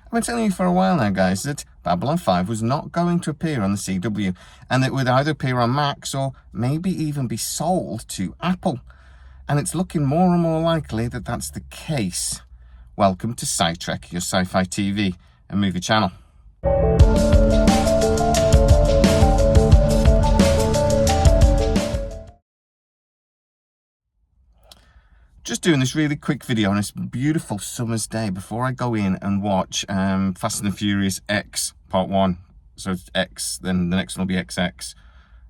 I've been telling you for a while now, guys, that Babylon 5 was not going to appear on the CW, and it would either appear on Max or maybe even be sold to Apple. And it's looking more and more likely that that's the case. Welcome to Sci-Trek, your sci-fi TV and movie channel. Just doing this really quick video on this beautiful summer's day before I go in and watch Fast and the Furious X Part 1. So it's X, then the next one will be XX.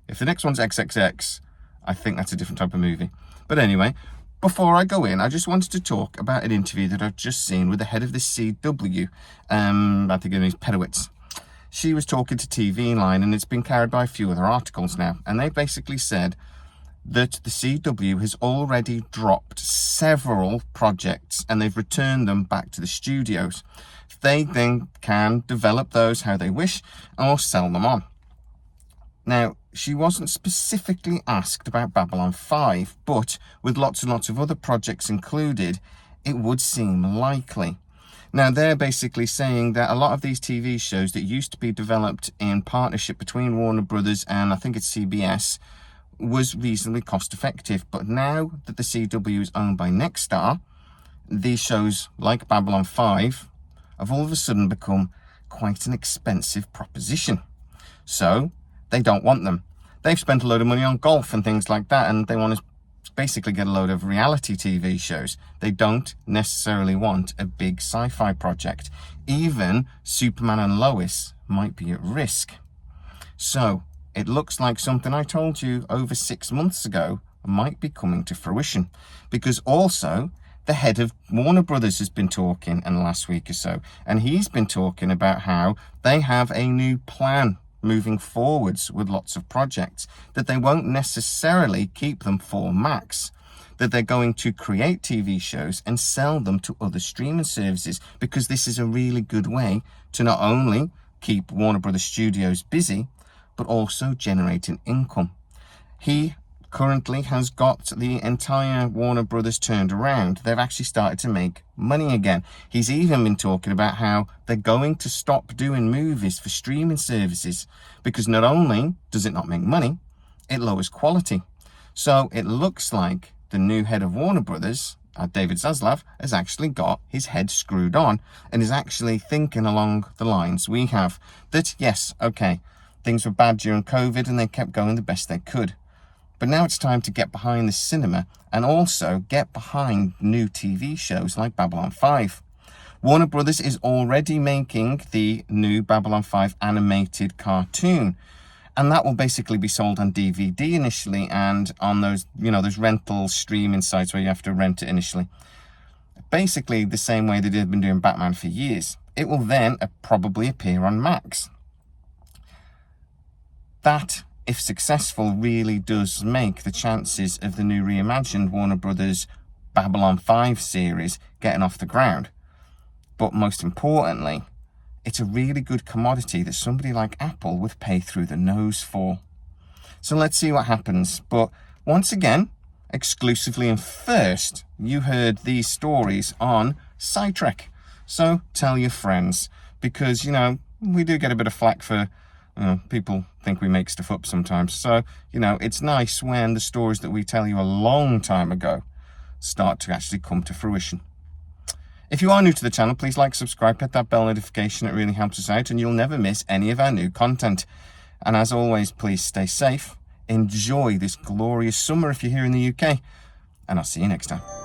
If the next one's XXX, I think that's a different type of movie. But anyway, before I go in, I just wanted to talk about an interview that I've just seen with the head of the CW. I think her name's Pedowitz. She was talking to TV Line, and it's been carried by a few other articles now. And they basically said that the CW has already dropped several projects and they've returned them back to the studios. They then can develop those how they wish or sell them on. Now, she wasn't specifically asked about Babylon 5, but with lots and lots of other projects included, it would seem likely. Now, they're basically saying that a lot of these TV shows that used to be developed in partnership between Warner Brothers and I think it's CBS was reasonably cost effective, but now that the CW is owned by Nexstar, these shows like Babylon 5 have all of a sudden become quite an expensive proposition. So they don't want them. They've spent a load of money on golf and things like that, and they want to basically get a load of reality TV shows. They don't necessarily want a big sci-fi project. Even Superman and Lois might be at risk. So it looks like something I told you over 6 months ago might be coming to fruition, because also the head of Warner Brothers has been talking in the last week or so, and he's been talking about how they have a new plan moving forwards with lots of projects, that they won't necessarily keep them for Max, that they're going to create TV shows and sell them to other streaming services, because this is a really good way to not only keep Warner Brothers Studios busy, but also generating income. He currently has got the entire Warner Brothers turned around. They've actually started to make money again. He's even been talking about how they're going to stop doing movies for streaming services, because not only does it not make money, it lowers quality. So it looks like the new head of Warner Brothers, David Zaslav, has actually got his head screwed on and is actually thinking along the lines we have, that yes, okay, things were bad during COVID and they kept going the best they could. But now it's time to get behind the cinema and also get behind new TV shows like Babylon 5. Warner Brothers is already making the new Babylon 5 animated cartoon. And that will basically be sold on DVD initially and on those, those rental streaming sites where you have to rent it initially. Basically the same way that they've been doing Batman for years. It will then probably appear on Max. That, if successful, really does make the chances of the new reimagined Warner Brothers Babylon 5 series getting off the ground. But most importantly, it's a really good commodity that somebody like Apple would pay through the nose for. So let's see what happens. But once again, exclusively and first, you heard these stories on Sci-Trek. So tell your friends, because, we do get a bit of flack for people think we make stuff up sometimes. So, it's nice when the stories that we tell you a long time ago start to actually come to fruition. If you are new to the channel, please like, subscribe, hit that bell notification. It really helps us out and you'll never miss any of our new content. And as always, please stay safe. Enjoy this glorious summer if you're here in the UK. And I'll see you next time.